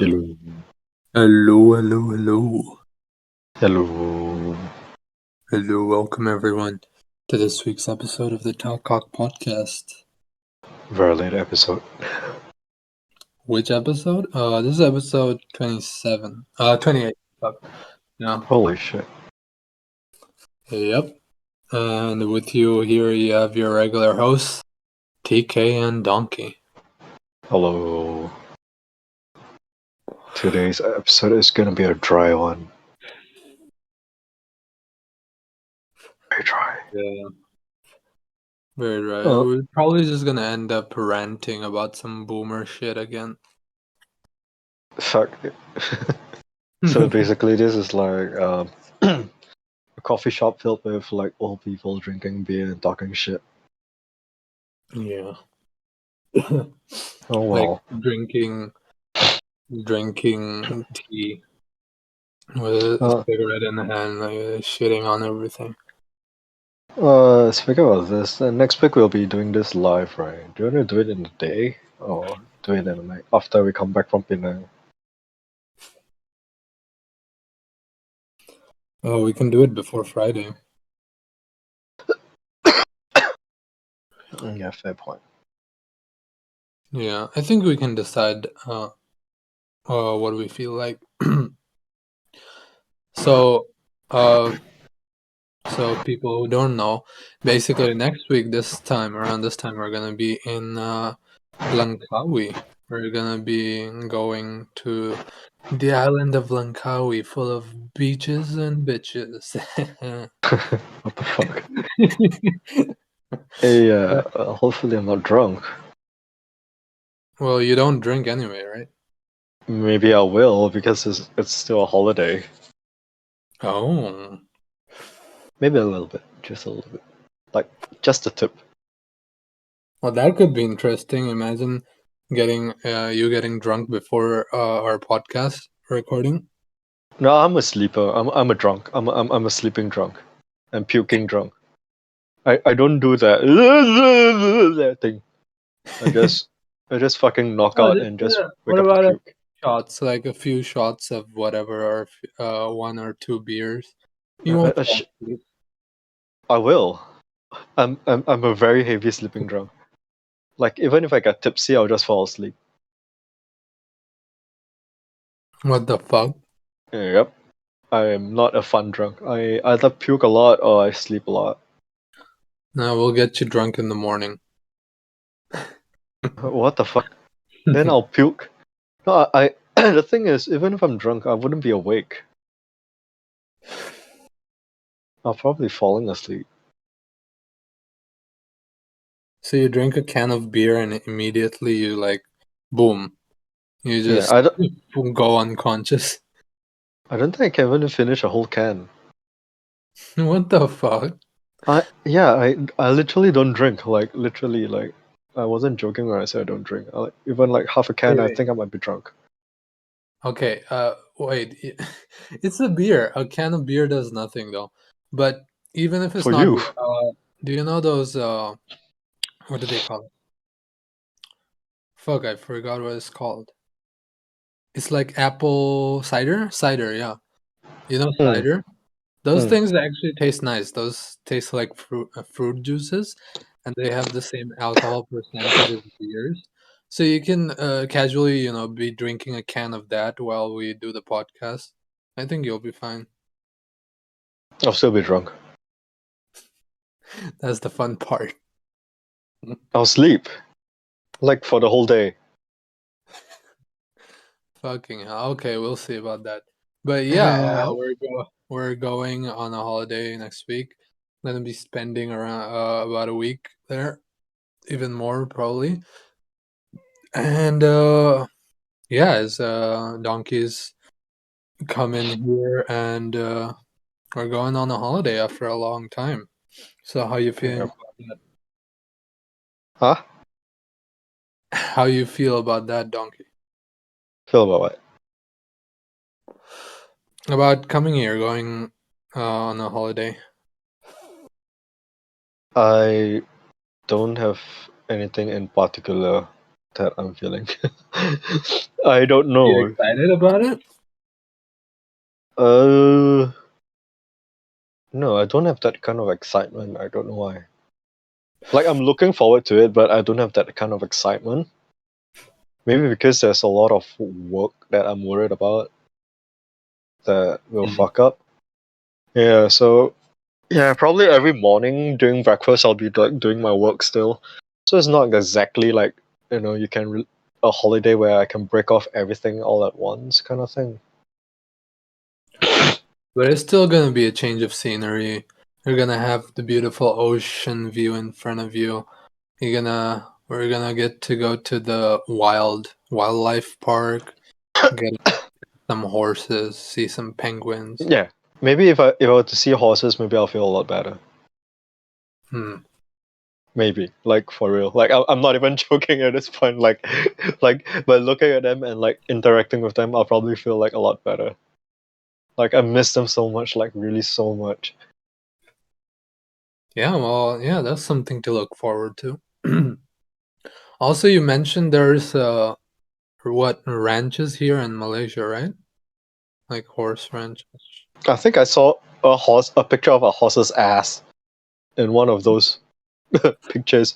Hello. Hello, hello, hello. Hello. Hello, welcome everyone to this week's episode of the Talk Cock podcast. Very late episode. Which episode? This is episode 27. 28. Fuck. Yeah. Holy shit. Yep. And with you here, you have your regular hosts, TK and Donkey. Hello. Today's episode is gonna be a dry one. Very dry. Yeah. Very right. Uh, We're probably just gonna end up ranting about some boomer shit again. fuck. So basically, this is like a coffee shop filled with like old people drinking beer and talking shit. Yeah. Oh Like wow. drinking tea with a Uh, cigarette in the hand, like shitting on everything. Speaking of this, next week we'll be doing this live, right? Do you want to do it in the day or do it in the night after we come back from Penang? Oh, we can do it before Friday. Yeah, fair point. Yeah, I think we can decide what we feel like. So, uh, so people who don't know, basically next week, around this time, we're gonna be in Langkawi. We're gonna be going to the island of Langkawi, full of beaches and bitches. What the fuck? Hey, hopefully I'm not drunk. Well, you don't drink anyway, right? Maybe I will because it's still a holiday. Oh. Maybe a little bit, just a little bit, like just a tip. Well, that could be interesting. Imagine getting drunk before our podcast recording. No, I'm a sleeper. I'm a drunk. I'm a sleeping drunk. I'm puking drunk. I don't do that that thing. I just fucking knock Oh, out just and just what wake up to about puke. shots? Like a few shots of whatever, or one or two beers. You I, won't I, fall sh- asleep. I will. I'm a very heavy sleeping drunk. Like even if I get tipsy, I'll just fall asleep. What the fuck? Yep. I am not a fun drunk. I either puke a lot or I sleep a lot. No, we'll get you drunk in the morning. What the fuck? Then I'll puke. No, the thing is, even if I'm drunk, I wouldn't be awake. I'll probably falling asleep. So you drink a can of beer and immediately you like, boom, you Yeah, just go unconscious. I don't think I can even finish a whole can. What the fuck? I literally don't drink. Like literally, like I wasn't joking when I said I don't drink. Even like half a can, I Wait. think I might be drunk. Okay, wait. It's a beer. A can of beer does nothing though. But even if it's For not you, beer, do you know those what do they call it? Fuck, I forgot what it's called. It's like apple cider? Cider, yeah. You know mm, cider? Those mm. things actually taste nice. Those taste like fruit juices, and they have the same alcohol percentage as beers. So you can casually, be drinking a can of that while we do the podcast. I think you'll be fine. I'll still be drunk. That's the fun part. I'll sleep like for the whole day. Fucking hell. Okay, we'll see about that. But yeah, Yeah. we're going on a holiday next week. Gonna be spending around about a week there, even more probably. And yeah, as donkeys come in here, and we're going on a holiday after a long time. So how you feeling Yep. about that? Huh? How you feel about that, donkey? Feel about what? About coming here, going on a holiday. I don't have anything in particular. that I'm feeling. I don't Are you know. excited about it? No, I don't have that kind of excitement. I don't know why. Like, I'm looking forward to it, but I don't have that kind of excitement. Maybe because there's a lot of work that I'm worried about that will Mm. fuck up. Yeah, so yeah, probably every morning during breakfast I'll be like doing my work still. So it's not exactly like, you can a holiday where I can break off everything all at once kind of thing. But it's still gonna be a change of scenery. You're gonna have the beautiful ocean view in front of you. We're gonna get to go to the wildlife park, get some horses, see some penguins. Yeah. Maybe if I were to see horses, maybe I'll feel a lot better. Hmm. Maybe, like for real. Like I'm not even joking at this point. Like, like by looking at them and like interacting with them, I'll probably feel like a lot better. Like I miss them so much, like really so much. Yeah, well, yeah, that's something to look forward to. Also, you mentioned there's what ranches here in Malaysia, right? Like horse ranches. I think I saw a picture of a horse's ass in one of those pictures.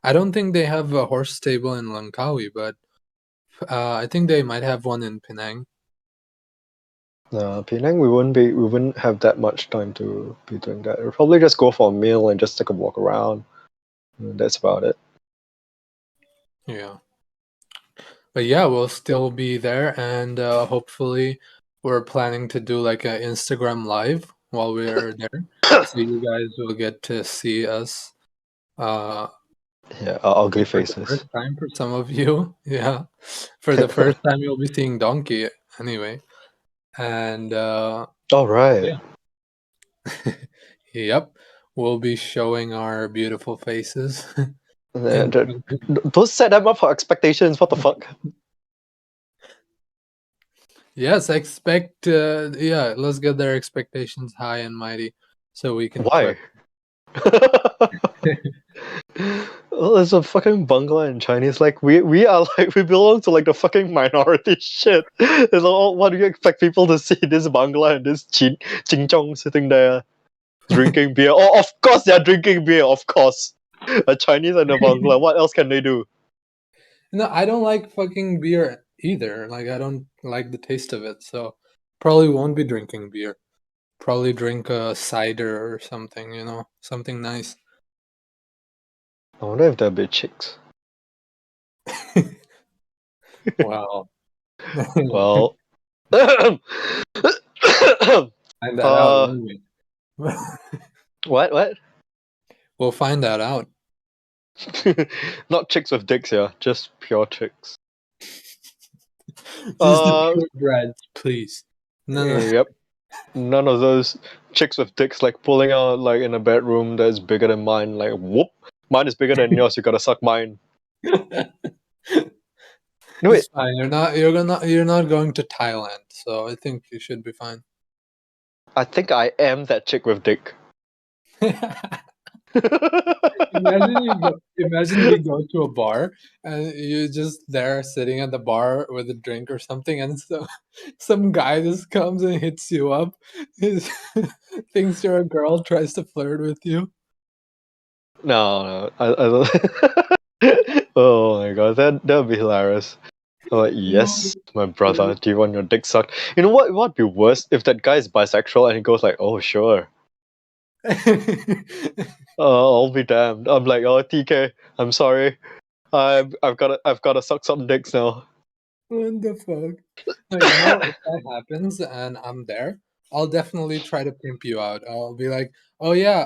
I don't think they have a horse stable in Langkawi, but I think they might have one in Penang. Penang, we wouldn't have that much time to be doing that. We'll probably just go for a meal and just take a walk around. And that's about it. Yeah. But yeah, we'll still be there, and hopefully, we're planning to do like an Instagram live while we're there, so you guys will get to see us uh, Yeah, our ugly for the faces. first time for some of you. Yeah, for the first time you'll be seeing Donkey anyway, and All right. yeah, yep, we'll be showing our beautiful faces. in front of Don't set them up for expectations. What the fuck? Yes, expect yeah, let's get their expectations high and mighty so we can Why? flirt. Well, it's a fucking bungalow in Chinese. Like we are like we belong to like the fucking minority shit. It's all, what do you expect people to see this bungalow and this Ching Chong sitting there drinking beer? Oh, of course they're drinking beer. Of course, a Chinese and a bungalow. What else can they do? No, I don't like fucking beer either. Like I don't like the taste of it, so probably won't be drinking beer. Probably drink a cider or something, something nice. I wonder if there'll be chicks. Wow. Well, Find that out, uh, won't we? what? We'll find that out. Not chicks with dicks, yeah, just pure chicks. Just the Uh, purebreds, please. No, no. yep. None of those chicks with dicks like pulling out like in a bedroom that's bigger than mine. Like whoop, mine is bigger than yours. You gotta suck mine. No It's wait, fine. You're not going to Thailand, so I think you should be fine. I think I am that chick with dick. Imagine we go to a bar and you're just there sitting at the bar with a drink or something, and so some guy just comes and hits you up. He thinks you're a girl, tries to flirt with you. No, I don't. Oh my god, that would be hilarious. I'm like, yes, my brother, do you want your dick sucked? You know what? What'd be worse if that guy is bisexual and he goes like, oh sure, I'll be damned. I'm like, oh TK, I'm sorry, I've gotta suck some dicks now. What the fuck? No, if that happens and I'm there, I'll definitely try to pimp you out. I'll be like, "Oh yeah,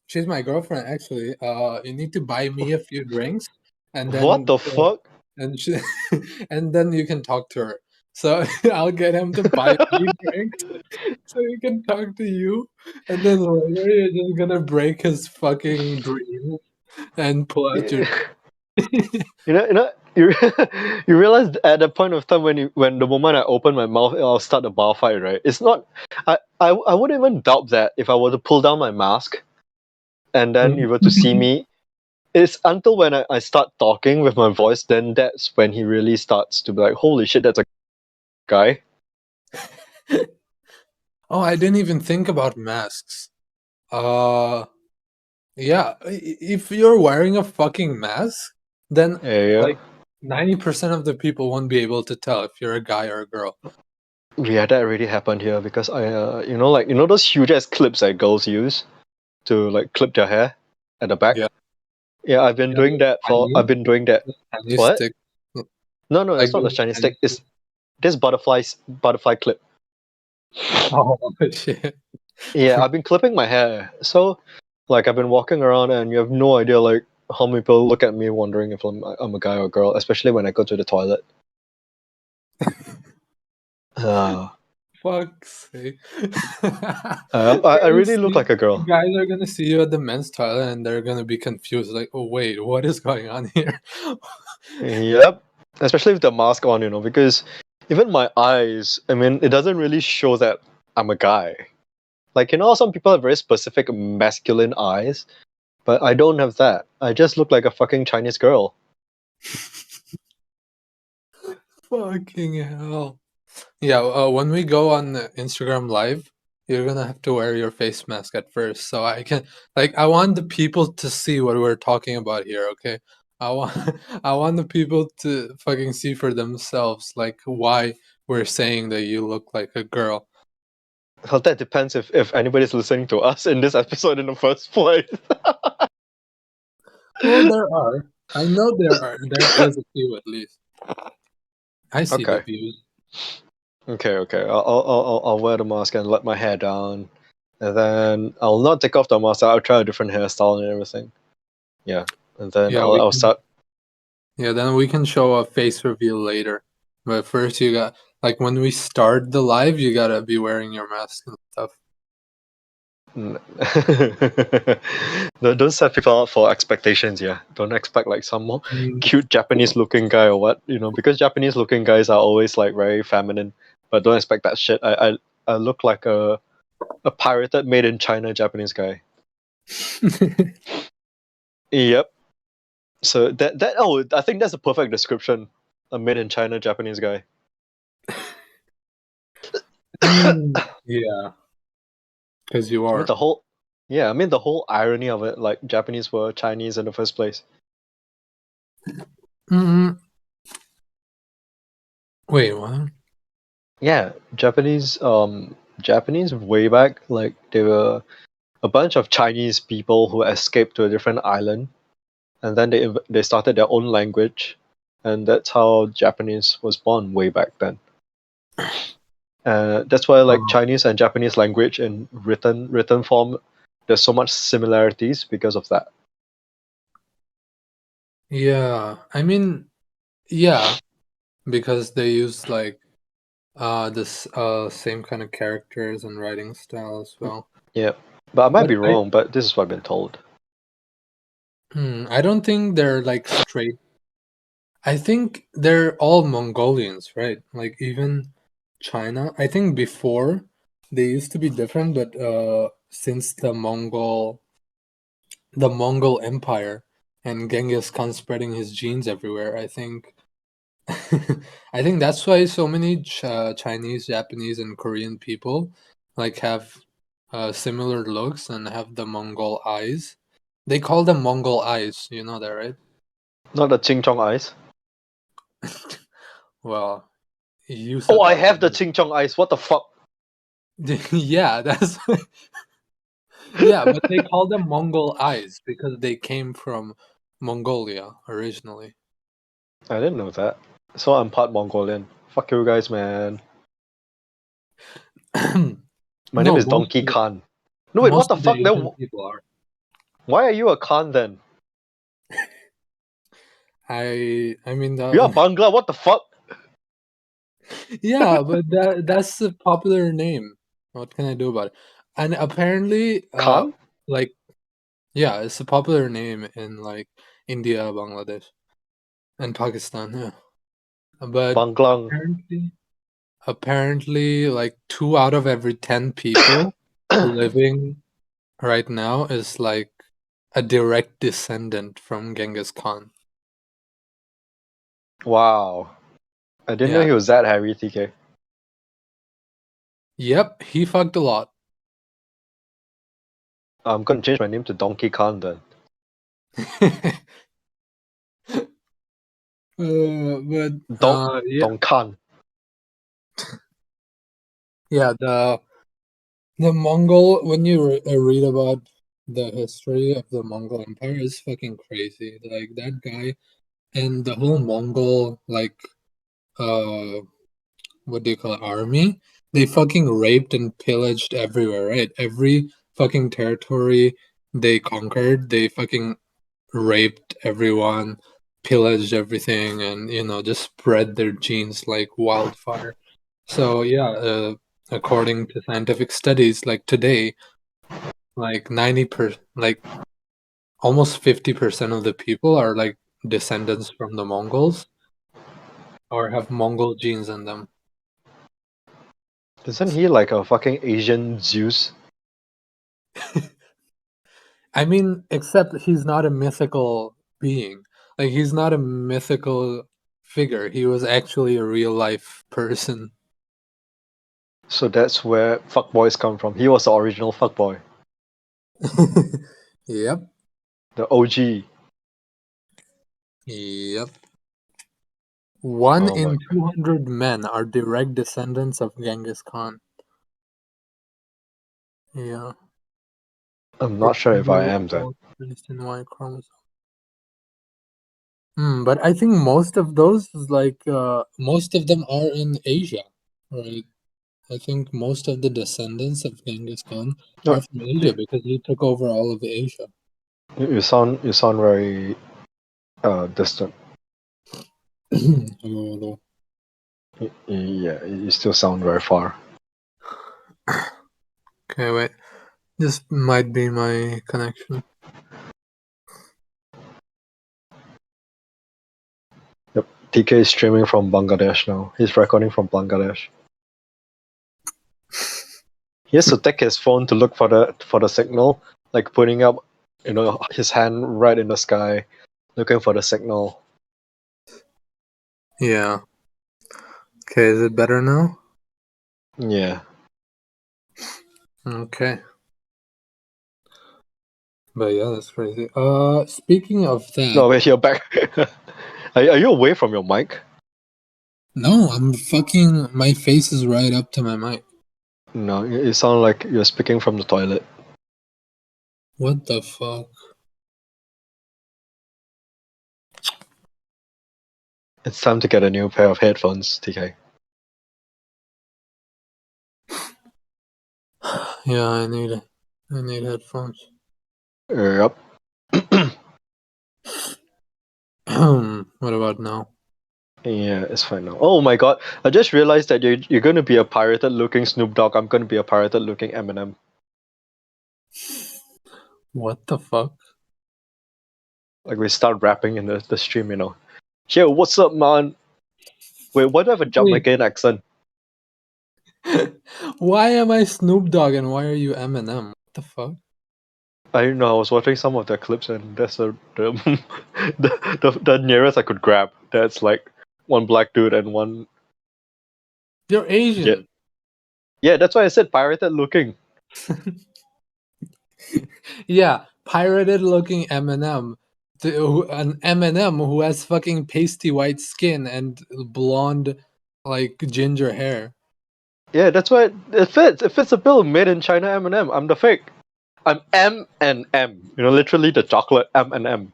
she's my girlfriend actually. You need to buy me a few drinks, and What then the fuck? and she, and then you can talk to her." So I'll get him to buy me drinks so he can talk to you, and then later you're just gonna break his fucking dream and pull out your. You you realize at the point of time when the moment I open my mouth, I'll start a bar fight, right? It's not. I wouldn't even doubt that if I were to pull down my mask and then you were to see me it's until when I start talking with my voice, then that's when he really starts to be like, holy shit, that's a guy. Oh, I didn't even think about masks. Yeah, if you're wearing a fucking mask, then Yeah. like 90% of the people won't be able to tell if you're a guy or a girl. Yeah, that already happened here because like those huge ass clips that girls use to like clip their hair at the back. Yeah, Yeah, I've been yeah, doing that for. I've been doing that. tiny What? stick, No, like it's not the those shiny tiny stick. It's this butterfly clip. Oh shit! Yeah, I've been clipping my hair. So, like, I've been walking around, and you have no idea like how many people look at me wondering if I'm a guy or a girl, especially when I go to the toilet. Uh, Fuck's sake! I really look like a girl. Guys are gonna see you at the men's toilet and they're gonna be confused, like, oh wait, what is going on here? Yep. Especially with the mask on, because even my eyes, I mean, it doesn't really show that I'm a guy. Like, some people have very specific masculine eyes, but I don't have that. I just look like a fucking Chinese girl. Fucking hell! Yeah, when we go on the Instagram Live, you're gonna have to wear your face mask at first, so I can I want the people to see what we're talking about here. Okay, I want I want the people to fucking see for themselves, like why we're saying that you look like a girl. Well, that depends if anybody's listening to us in this episode in the first place. Well, there are. I know there are. There is a few at least. I see the Okay. views. Okay. I'll wear the mask and let my hair down, and then I'll not take off the mask. I'll try a different hairstyle and everything. Yeah, and then Yeah, I'll start. yeah, then we can show a face reveal later. But first, you got when we start the live, you gotta be wearing your mask and stuff. Don't set people up for expectations. Yeah, don't expect like some more Mm, cute Japanese looking guy or what. Because Japanese looking guys are always like very feminine. But don't expect that shit. I look like a pirated made in China Japanese guy. Yep. So I think that's a perfect description. A made in China Japanese guy. yeah, because you I mean are. the whole Yeah, I mean the whole irony of it, like Japanese were Chinese in the first place. Mm, wait, what? Yeah, Japanese way back, like they were a bunch of Chinese people who escaped to a different island, and then they started their own language, and that's how Japanese was born way back then. That's why like Oh, Chinese and Japanese language in written form, there's so much similarities because of that. yeah. I mean, yeah, because they use this same kind of characters and writing style as well. Yeah, but I might But be wrong. But this is what I've been told. I don't think they're like straight. I think they're all Mongolians, right? Like even China. I think before they used to be different, but since the Mongol Empire and Genghis Khan spreading his genes everywhere, I think I think that's why so many Chinese, Japanese, and Korean people have similar looks and have the Mongol eyes. They call them Mongol eyes. You know that, right? Not the Ching Chong eyes. Well, you Oh, said I that. have the Ching Chong eyes. What the fuck? Yeah, that's yeah, but they call them Mongol eyes because they came from Mongolia originally. I didn't know that. So I'm part Mongolian. Fuck you guys, man. My name No, is Donkey Khan. No, wait, what most the of the fuck? Then Asian people are. why are you a Khan then? I mean You're a the Bangla. What the fuck? yeah, but that's a popular name. What can I do about it? And apparently, Khan? like yeah, it's a popular name in India, Bangladesh, and Pakistan. Yeah, but Banglang. apparently, like 2 out of every 10 people living right now is a direct descendant from Genghis Khan. Wow. I didn't know Yeah. he was that hairy, TK. Yep, he fucked a lot. I'm gonna change my name to Donkey Khan then. But yeah, Don Khan. yeah. The Mongol. When you read about the history of the Mongol Empire, is fucking crazy. Like that guy and the whole Mongol uh what do you call it, army? They fucking raped and pillaged everywhere, right? Every fucking territory they conquered, they fucking raped everyone, pillaged everything, and just spread their genes like wildfire. So yeah, according to scientific studies, like today, like like almost 50% of the people are like descendants from the Mongols or have Mongol genes in them. Isn't he like a fucking Asian Zeus? I mean, except he's not a mythical being. Like he's not a mythical figure. He was actually a real life person. So that's where fuckboys come from. He was the original fuckboy. Yep. The OG. Yep. One Oh my in god. 200 men are direct descendants of Genghis Khan. Yeah. I'm not sure if I Paternal am then. fault placed in Y chromosome. But I think most of those, most of them are in Asia, right? I think most of the descendants of Genghis Khan No, are from Asia because he took over all of Asia. you sound very distant. Oh, Yeah, you still sound very far. okay, wait. This might be my connection. Yep. TK is streaming from Bangladesh now. He's recording from Bangladesh. He has to take his phone to look for the signal, like putting up, his hand right in the sky, looking for the signal. Yeah. Okay, is it better now? Yeah. Okay. But yeah, that's crazy. Speaking of that, No, wait, you're back. Are you away from your mic? no, my face is right up to my mic. No, you sound like you're speaking from the toilet. What the fuck? It's time to get a new pair of headphones, TK. Yeah, I need headphones. Yep. What about now? Yeah, it's fine now. Oh my god, I just realized that you're gonna be a pirated looking Snoop Dogg. I'm gonna be a pirated looking Eminem. What the fuck? Like we start rapping in the stream, Yo, what's up, man? Wait, why do I have a Wait, Jamaican accent? why am I Snoop Dogg and why are you Eminem? What the fuck? I don't know. I was watching some of their clips, and that's the the nearest I could grab. That's like one black dude and one. You're Yeah, Asian. yeah. That's why I said pirated looking. Yeah, pirated looking Eminem. An Eminem who has fucking pasty white skin and blonde, like ginger hair. Yeah, that's why it fits. It fits the bill. Made in China, M&M. I'm the fake. I'm M and M. Literally the chocolate M&M.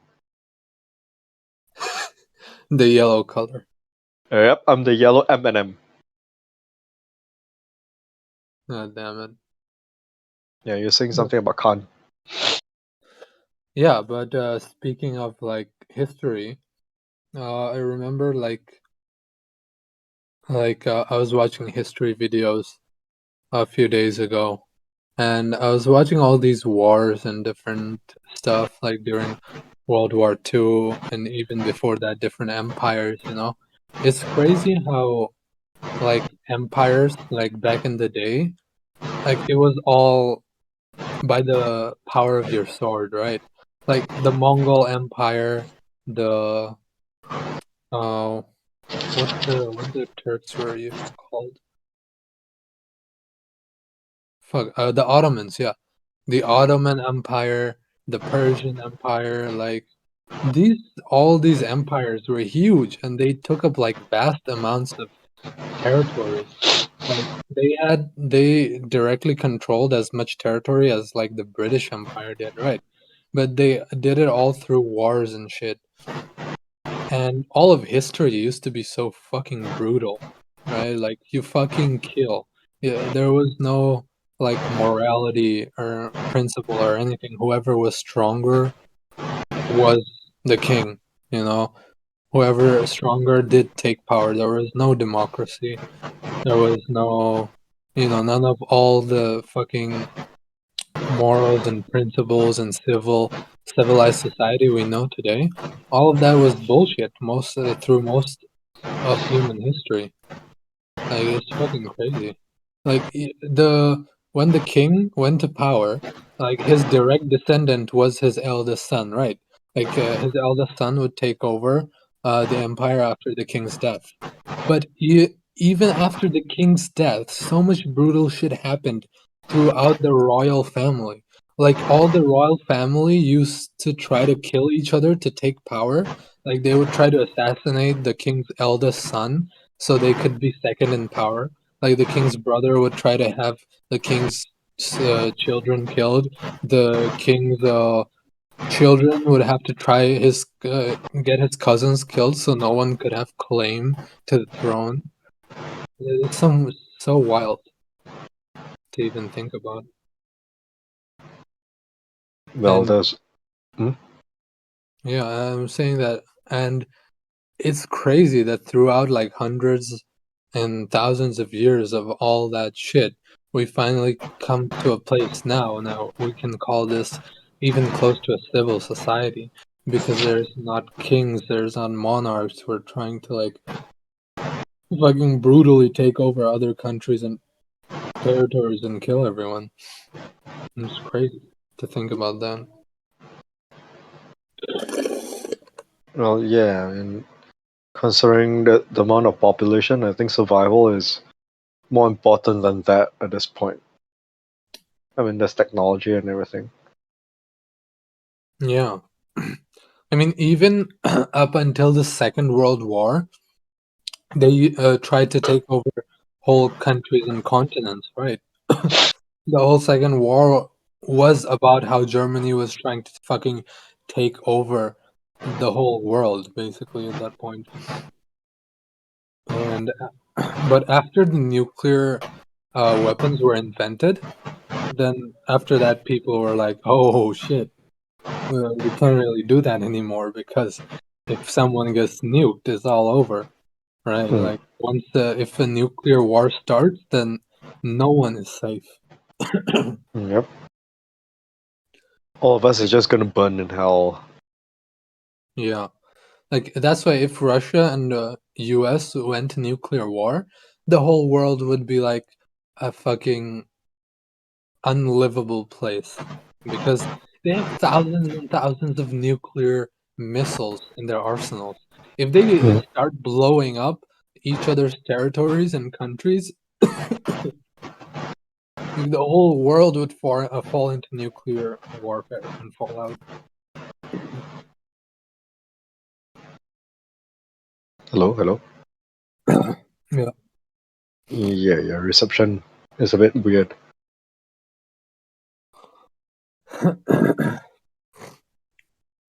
The yellow color. Yep, I'm the yellow M&M. God damn it. Yeah, you're saying something about Khan. Yeah, but speaking of like history, I remember I was watching history videos a few days ago, and I was watching all these wars and different stuff like during World War II and even before that, different empires. It's crazy how like empires like back in the day, like it was all by the power of your sword, right? like the Mongol Empire, the uh, what the Turks were even called? Fuck, the Ottomans, yeah, the Ottoman Empire, the Persian Empire, like all these empires were huge, and they took up like vast amounts of territory. Like they directly controlled as much territory as like the British Empire did, right? But they did it all through wars and shit. And all of history used to be so fucking brutal, right? Like you fucking kill. Yeah, there was no like morality or principle or anything. Whoever was stronger was the king, you know. Whoever stronger did take power. There was no democracy. There was no, none of all the fucking morals and principles and civilized society we know today. All of that was bullshit through most of human history. Like it's fucking crazy. Like the when the king went to power, like his direct descendant was his eldest son, right? Like his eldest son would take over the empire after the king's death. But even after the king's death, so much brutal shit happened throughout the royal family. Like all the royal family used to try to kill each other to take power. Like they would try to assassinate the king's eldest son so they could be second in power. Like the king's brother would try to have the king's children killed. The king's children would have to try get his cousins killed so no one could have claim to the throne. It's so wild to even think about. Well, And there's hmm? yeah, I'm saying that, and it's crazy that throughout like hundreds and thousands of years of all that shit, we finally come to a place now we can call this even close to a civil society because there's not kings, there's not monarchs who are trying to like fucking brutally take over other countries and territories and kill everyone. It's crazy to think about that. Well, yeah. I mean, considering the amount of population, I think survival is more important than that at this point. I mean, there's technology and everything. Yeah. I mean, even up until the Second World War, they tried to take over whole countries and continents, right? The whole Second War was about how Germany was trying to fucking take over the whole world, basically, at that point. And but after the nuclear weapons were invented, then after that, people were like, "Oh shit, we can't really do that anymore because if someone gets nuked, it's all over." Right, Mm, like once if a nuclear war starts, then no one is safe. yep. All of us are just gonna burn in hell. Yeah, like that's why if Russia and US went to nuclear war, the whole world would be like a fucking unlivable place because they have thousands and thousands of nuclear missiles in their arsenals. If they Mm, start blowing up each other's territories and countries, the whole world would fall into nuclear warfare and fallout. hello, hello. Yeah. Yeah, yeah. Reception is a bit weird.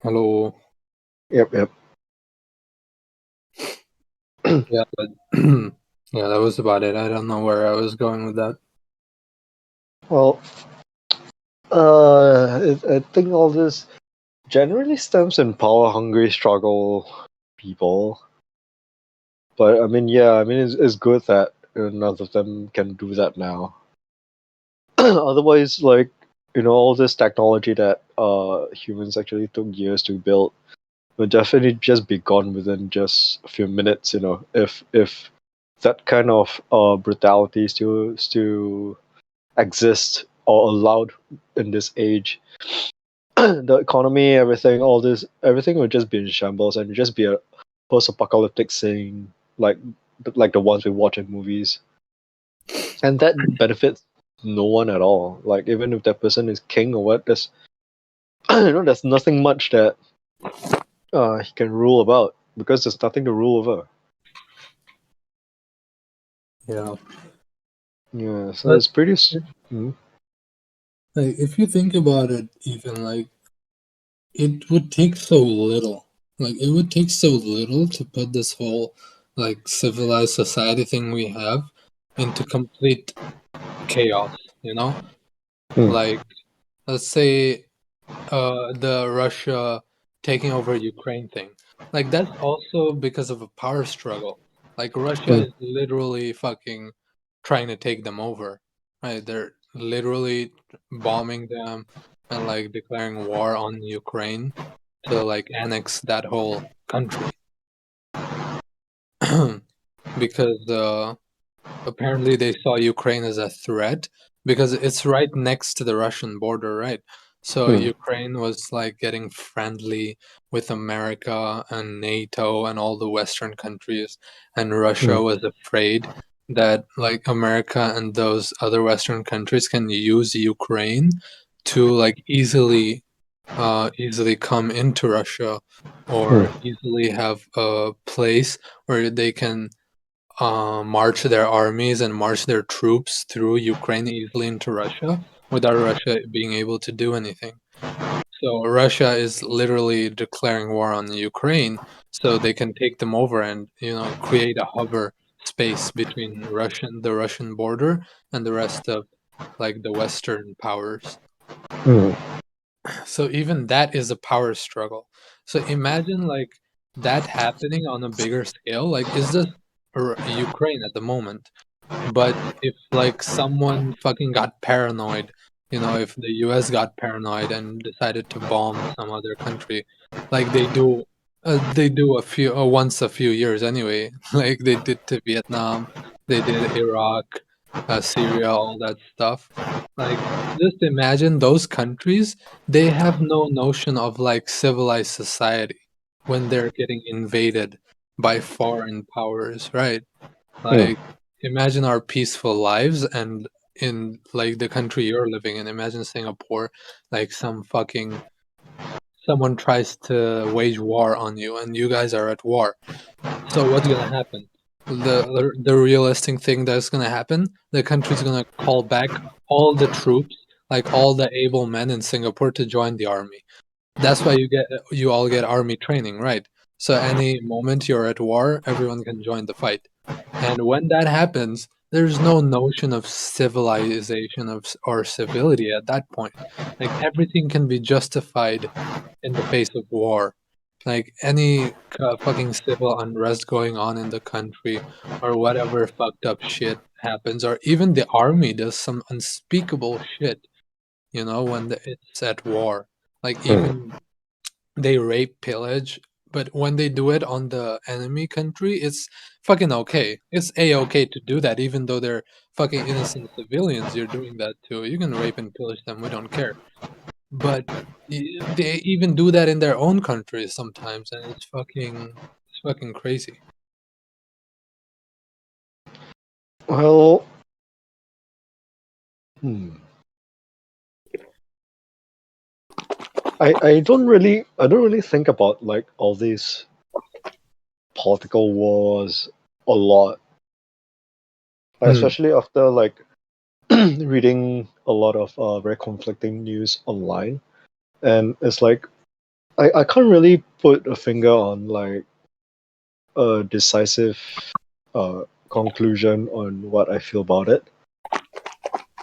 Hello. Yep, yep. Yeah, but yeah, that was about it. I don't know where I was going with that. Well, I think all this generally stems in power-hungry struggle people. But I mean, yeah, I mean, it's good that none of them can do that now. Otherwise, like all this technology that humans actually took years to build would definitely just be gone within just a few minutes. If that kind of brutality still exists or allowed in this age, the economy, everything would just be in shambles, and it'd just be a post-apocalyptic scene like the ones we watch in movies, and that benefits no one at all. Like even if that person is king or what, there's there's nothing much that he can rule about because there's nothing to rule over. Yeah. Yeah, so But it's pretty. Mm, like, if you think about it, even like it would take so little. Like it would take so little to put this whole like civilized society thing we have into complete chaos, you know? mm, Like let's say the Russia taking over Ukraine thing. Like that's also because of a power struggle. Like Russia mm, is literally fucking trying to take them over. Right? They're literally bombing them and like declaring war on Ukraine to like annex that whole country. Because apparently they saw Ukraine as a threat because it's right next to the Russian border, right? So mm, Ukraine was like getting friendly with America and NATO and all the Western countries, and Russia mm, was afraid that like America and those other Western countries can use Ukraine to like easily come into Russia or mm, easily have a place where they can march their armies and march their troops through Ukraine easily into Russia without Russia being able to do anything. So Russia is literally declaring war on Ukraine so they can take them over and create a hover space between the Russian border and the rest of like the Western powers. mm, So even that is a power struggle. So imagine like that happening on a bigger scale. Like is this Ukraine at the moment? But if like someone fucking got paranoid, if the US got paranoid and decided to bomb some other country, like they do once a few years anyway. Like they did to Vietnam, they did Iraq, Syria, all that stuff. Like just imagine those countries, they have no notion of like civilized society when they're getting invaded by foreign powers, right? mm, Like, imagine our peaceful lives and in like the country you're living in. Imagine Singapore, like someone tries to wage war on you and you guys are at war. So what's gonna happen? The realistic thing that's gonna happen, the country's gonna call back all the troops, like all the able men in Singapore to join the army. That's why you all get army training, right? So any moment you're at war, everyone can join the fight. And when that happens, there's no notion of civilization or civility at that point. Like everything can be justified in the face of war. Like any fucking civil unrest going on in the country, or whatever fucked up shit happens, or even the army does some unspeakable shit, when it's at war. Like mm, even they rape, pillage, but when they do it on the enemy country, it's fucking okay. It's a-okay to do that, even though they're fucking innocent civilians. You're doing that too. You can rape and pillage them. We don't care. But they even do that in their own countries sometimes, and it's fucking crazy. well, hmm. I don't really think about like all these political wars a lot, Mm. especially after like reading a lot of very conflicting news online, and it's like I can't really put a finger on like a decisive conclusion on what I feel about it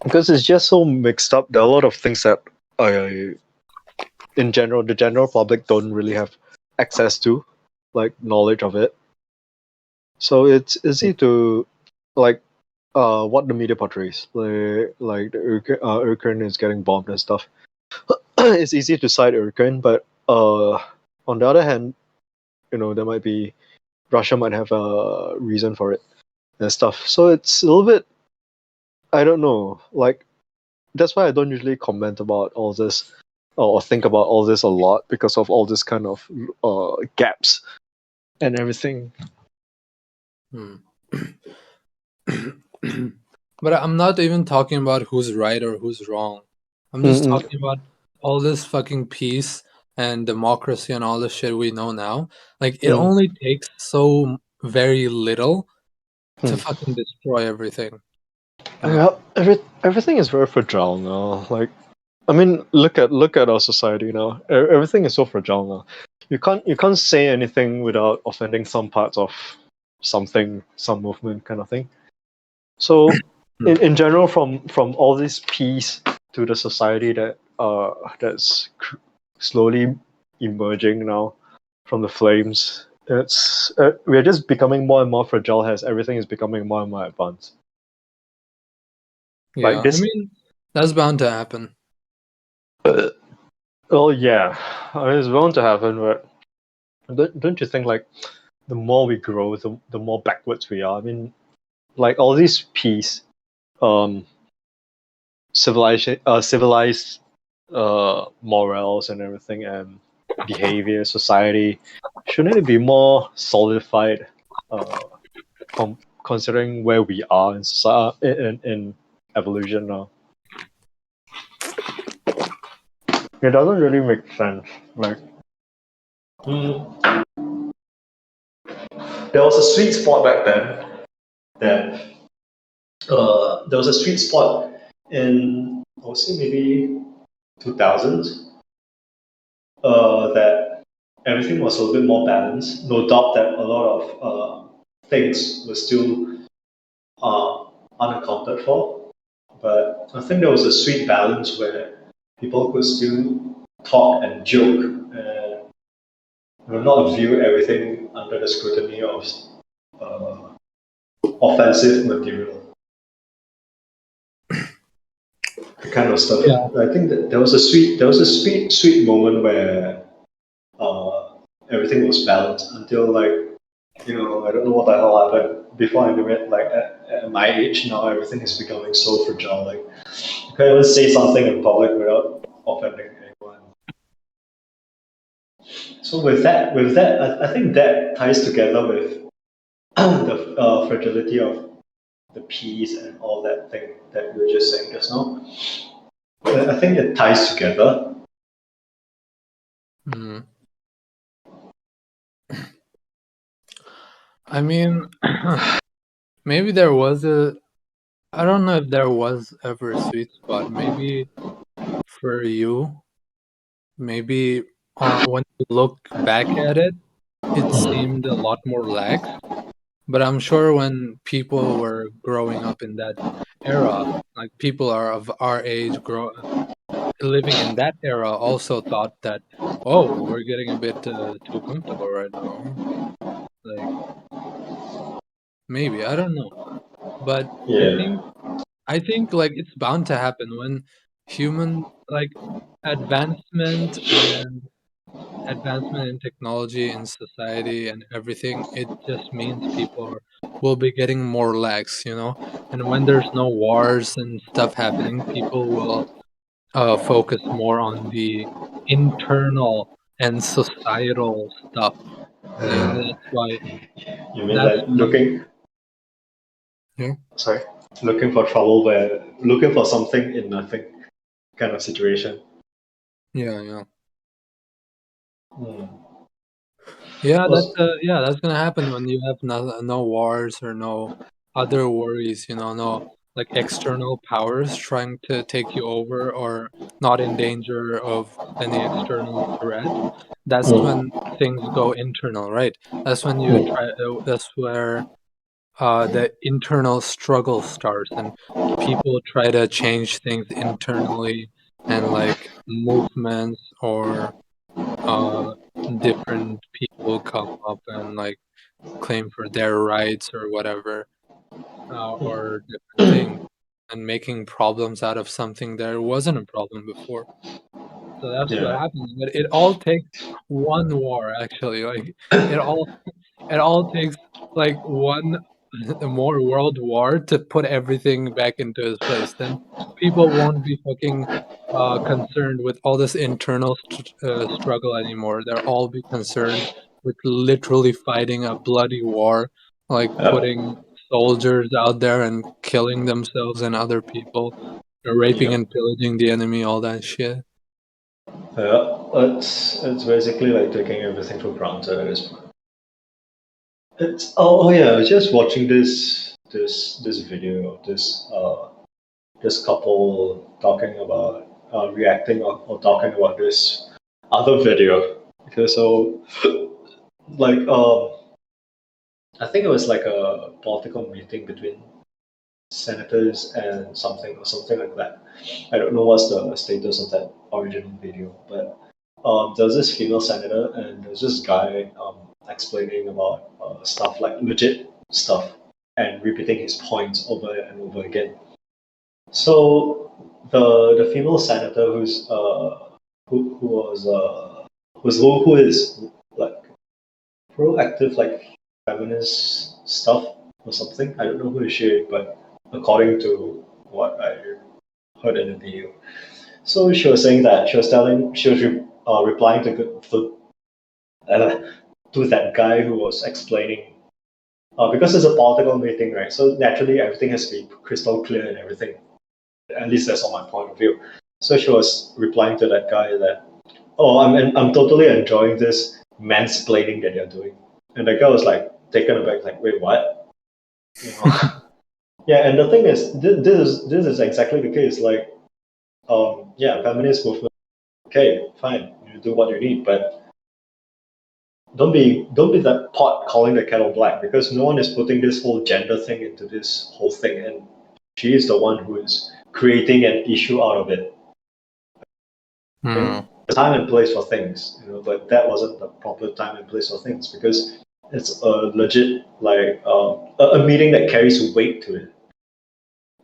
because it's just so mixed up. There are a lot of things that I, in general, the general public don't really have access to, like knowledge of it. So it's easy to like what the media portrays, like the Ukraine is getting bombed and stuff. It's easy to cite Ukraine, but on the other hand, there might be Russia might have a reason for it and stuff. So it's a little bit, I don't know, like that's why I don't usually comment about all this or think about all this a lot because of all this kind of gaps and everything. Hmm. But I'm not even talking about who's right or who's wrong. I'm just Mm-mm. talking about all this fucking peace and democracy and all the shit we know now. Like, it Mm. only takes so very little to Mm. fucking destroy everything. Like, Yeah, everything is very fragile now. Like, I mean, look at our society now. Everything is so fragile now. You can't say anything without offending some parts of something, some movement, kind of thing. So, hmm. in general, from all this peace to the society that's slowly emerging now from the flames, it's we're just becoming more and more fragile as everything is becoming more and more advanced. Like Yeah, I this. mean, that's bound to happen. Oh yeah, I mean, it's bound to happen, but don't you think like the more we grow, the more backwards we are? I mean, like all these peace, um, civilized morals and everything, and behavior, society, shouldn't it be more solidified? Uh, considering where we are in society, in evolution now, it doesn't really make sense. Like, mm, there was a sweet spot back then that there was a sweet spot in I would say maybe 2000s that everything was a little bit more balanced. No doubt that a lot of things were still uh, unaccounted for, but I think there was a sweet balance where people could still talk and joke and not view everything under the scrutiny of uh, offensive material, the kind of stuff. Yeah. I think that sweet moment where uh, everything was balanced until like I don't know what the hell happened before I knew it. Like at my age now, everything is becoming so fragile. Like you can't even say something in public without offending anyone. So with that, I think that ties together with the fragility of the peace and all that thing that you were just saying just now. I think it ties together. Mm. I mean, maybe there was a. I don't know if there was ever a sweet spot. Maybe for you, maybe when you look back at it, it seemed a lot more lax. But I'm sure when people were growing up in that era, like people are of our age, living in that era, also thought that, oh, we're getting a bit too comfortable right now. Like, maybe, I don't know. But I Yeah. think I think like it's bound to happen when human like advancement and advancement in technology in society and everything, it just means will be getting more lax, you know. And when there's no wars and stuff happening, people will focus more on the internal and societal stuff. You know, You mean that's like why yeah. sorry, looking for trouble where looking for something in nothing kind of situation. Yeah, yeah. Hmm. Yeah, that's gonna happen when you have no wars or no other worries, you know, no like external powers trying to take you over or not in danger of any external threat. That's Hmm. when things go internal, right? That's when that's where the internal struggle starts and people try to change things internally and like movements or uh, different people come up and like claim for their rights or whatever, or different things, and making problems out of something there wasn't a problem before. So that's what Yeah. happens. But it all takes one war, actually. Like it all, it all takes like one. more World War to put everything back into its place. Then people won't be fucking concerned with all this internal struggle anymore. They'll all be concerned with literally fighting a bloody war, like Yeah, putting soldiers out there and killing themselves and other people, raping yeah, and pillaging the enemy, all that shit. yeah. It's basically like taking everything for granted at this point. It's oh yeah, I was just watching this video of this couple talking about reacting or talking about this other video. Okay, so like I think it was like a political meeting between senators and something or something like that. I don't know what's the status of that original video, but there was this female senator and there was this guy explaining about stuff like legit stuff and repeating his points over and over again. So the female senator who was who is like proactive like feminist stuff or something. I don't know who is she, but according to what I heard in the video, so she was saying that she was replying uh, to that guy who was explaining because it's a political meeting, right? So naturally everything has to be crystal clear and everything. At least that's on my point of view. So she was replying to that guy that, oh, I'm totally enjoying this mansplaining that you're doing. And the guy was like taken aback, like, wait, what? You know? Yeah, and the thing is, this is exactly the case. Like, yeah, feminist movement. Okay, fine, you do what you need, but don't be that pot calling the kettle black because no one is putting this whole gender thing into this whole thing, and she is the one who is creating an issue out of it. Hmm. Okay? There's time and place for things, but that wasn't the proper time and place for things because it's a legit like a meeting that carries weight to it.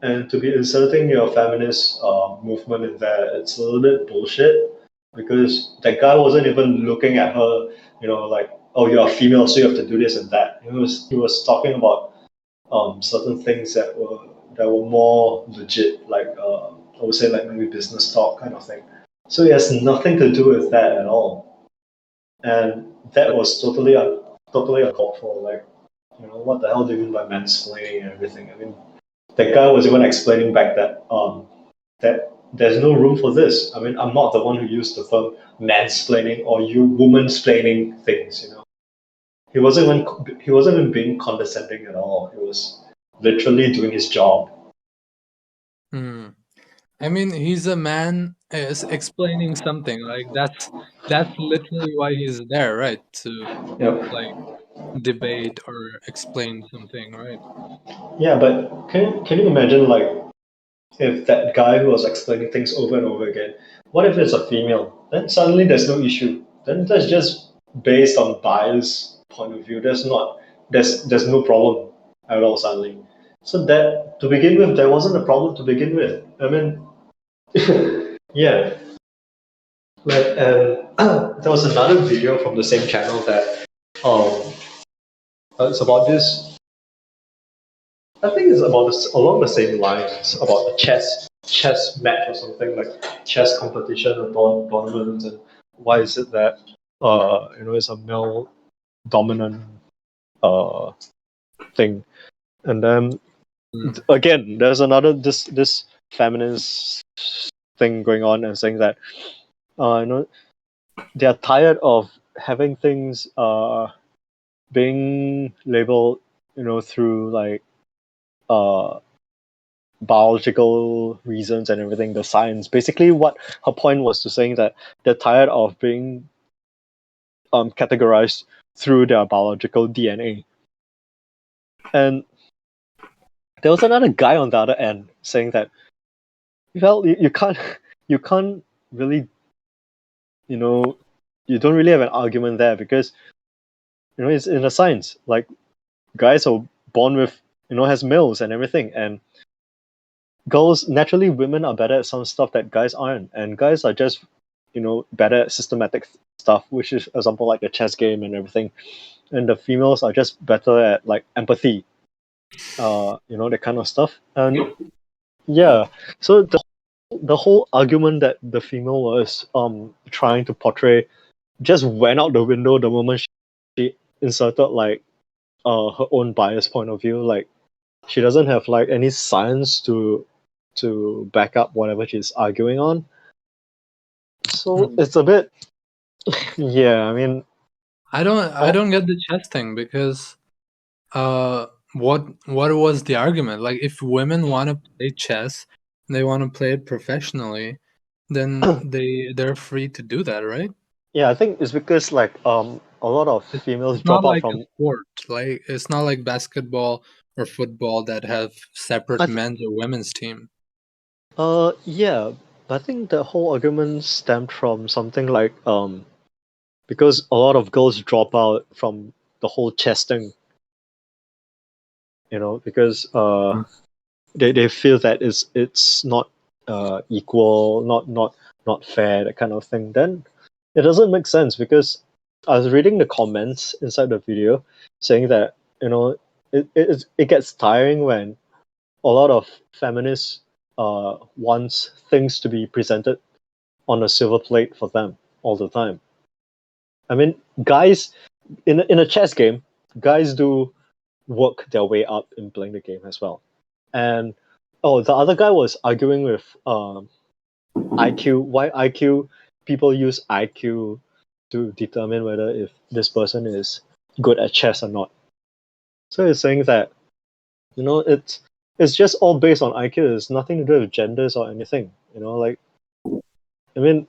And to be inserting your feminist movement in there, it's a little bit bullshit because that guy wasn't even looking at her, like, oh, you're a female, so you have to do this and that. He was talking about certain things that were more legit, like I would say like maybe business talk kind of thing. So it has nothing to do with that at all, and that was totally uncalled for. Like, what the hell do you mean by mansplaining and everything? I mean, the guy was even explaining back that there's no room for this. I mean, I'm not the one who used the term mansplaining or you womansplaining things. He wasn't even being condescending at all. He was literally doing his job. Hmm. I mean, he's a man is explaining something. Like that's literally why he's there, right? To Yep. like debate or explain something, right? Yeah, but can you imagine like if that guy who was explaining things over and over again, what if it's a female? Then suddenly there's no issue. Then that's just based on bias point of view. There's no problem at all suddenly. So that to begin with, there wasn't a problem to begin with. I mean, yeah, like there was another video from the same channel that um it's about this. I think it's about along the same lines about a chess match or something like chess competition or tournament, and why is it that it's a male dominant uh thing, and then Mm. again there's another this feminist thing going on and saying that they're tired of having things being labeled through like uh biological reasons and everything, the science. Basically, what her point was to saying that they're tired of being categorized through their biological DNA. And there was another guy on the other end saying that, well, you can't you can't really you know you don't really have an argument there because it's in the science. Like guys are born with has males and everything, and girls naturally women are better at some stuff that guys aren't, and guys are just better at systematic stuff, which is example like the chess game and everything, and the females are just better at like empathy. that kind of stuff. And yeah, so the whole argument that the female was trying to portray just went out the window the moment she inserted like her own biased point of view. Like she doesn't have like any science to back up whatever she's arguing on. So it's a bit yeah, I mean I don't get the chess thing because what was the argument? Like if women want to play chess and they want to play it professionally, then they're free to do that, right? yeah, I think it's because like a lot of females It's not drop out like a from sport. Like it's not like basketball or football that have separate I th- men's or women's team. yeah, I think the whole argument stemmed from something like because a lot of girls drop out from the whole chess thing, because they feel that it's not equal, not fair, that kind of thing. Then it doesn't make sense because I was reading the comments inside the video saying that it gets tiring when a lot of feminists wants things to be presented on a silver plate for them all the time. I mean, guys in a chess game, guys do work their way up in playing the game as well. And the other guy was arguing with IQ. Why IQ? People use IQ to determine whether if this person is good at chess or not. So he's saying that it's just all based on IQ. It's nothing to do with genders or anything. Like I mean,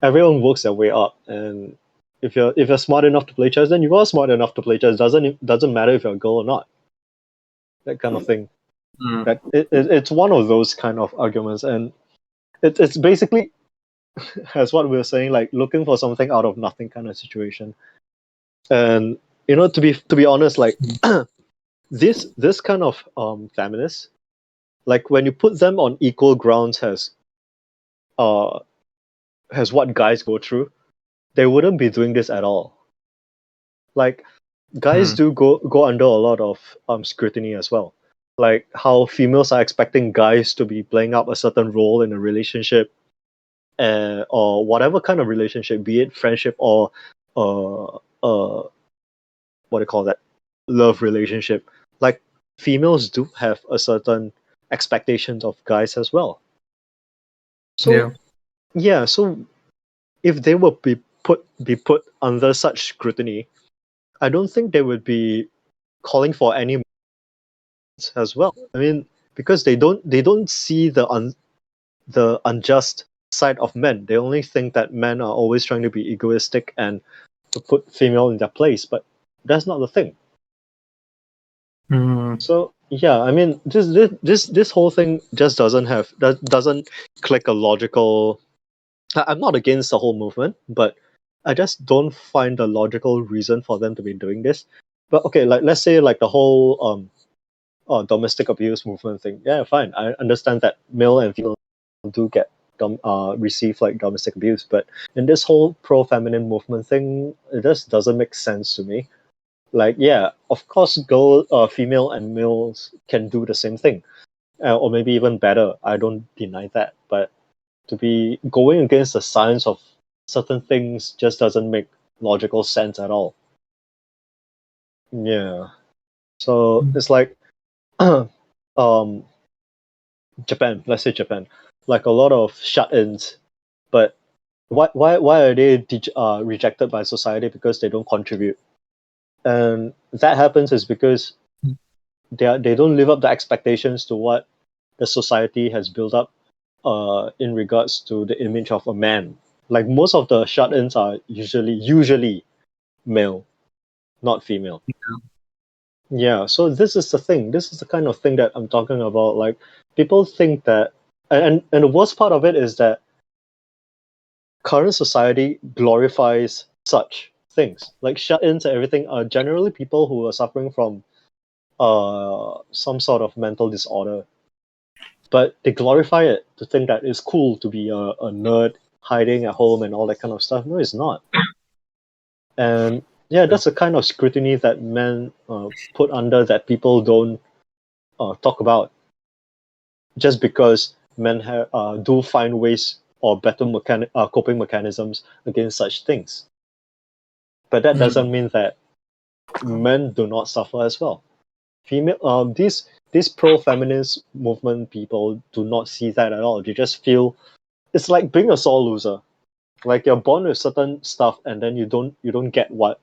everyone works their way up, and if you're smart enough to play chess, then you are smart enough to play chess. Doesn't matter if you're a girl or not. That kind of thing. Mm. It's one of those kind of arguments, and it's basically as what we were saying, like looking for something out of nothing kind of situation. And to be honest, like this kind of feminists, like when you put them on equal grounds uh has what guys go through, they wouldn't be doing this at all. Like guys Mm. do go under a lot of scrutiny as well. Like how females are expecting guys to be playing up a certain role in a relationship, or whatever kind of relationship, be it friendship or uh, uh, what do you call that, love relationship. Like females do have a certain expectations of guys as well. So Yeah. yeah, so if they would be put under such scrutiny, I don't think they would be calling for any as well. I mean, because they don't see the unjust side of men. They only think that men are always trying to be egoistic and to put female in their place, but that's not the thing. Mm. So yeah, I mean, this whole thing just doesn't click a logical. I'm not against the whole movement, but I just don't find a logical reason for them to be doing this. But okay, like let's say like the whole domestic abuse movement thing. Yeah, fine. I understand that male and female do get receive like domestic abuse, but in this whole pro feminine movement thing, it just doesn't make sense to me. Like, yeah, of course, female and males can do the same thing, or maybe even better. I don't deny that, but to be going against the science of certain things just doesn't make logical sense at all. Yeah. So it's like, um, Japan. Let's say Japan, like a lot of shut-ins, but why are they rejected by society because they don't contribute? And that happens is because they don't live up the expectations to what the society has built up in regards to the image of a man. Like most of the shut-ins are usually male, not female. Yeah, so this is the thing. This is the kind of thing that I'm talking about. Like people think that, and the worst part of it is that current society glorifies such things. Like shut-ins and everything are generally people who are suffering from some sort of mental disorder, but they glorify it to think that it's cool to be a nerd hiding at home and all that kind of stuff. No, it's not. And yeah, Yeah. that's the kind of scrutiny that men put under that people don't talk about, just because men do find ways or better coping mechanisms against such things. But that Mm. doesn't mean that men do not suffer as well. These pro-feminist movement people do not see that at all. They just feel it's like being a sore loser. Like you're born with certain stuff, and then you don't get what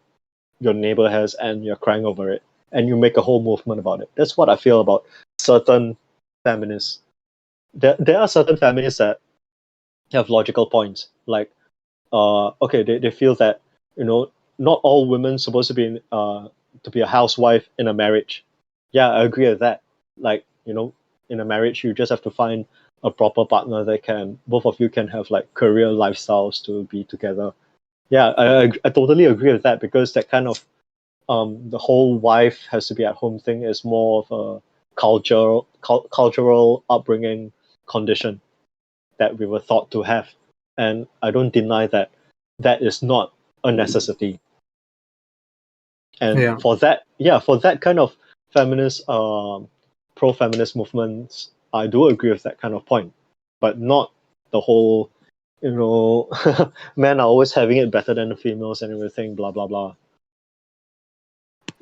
your neighbor has, and you're crying over it, and you make a whole movement about it. That's what I feel about certain feminists. There are certain feminists that have logical points, like okay, they feel that, you know, not all women supposed to be a housewife in a marriage. Yeah, I agree with that. Like, you know, in a marriage you just have to find a proper partner that can both of you can have like career lifestyles to be together. Yeah, I totally agree with that, because that kind of the whole wife has to be at home thing is more of a cultural upbringing condition that we were thought to have. And I don't deny that that is not a necessity. And Yeah. for that, yeah, for that kind of feminist, pro-feminist movements, I do agree with that kind of point, but not the whole, you know, men are always having it better than the females and everything, blah blah blah.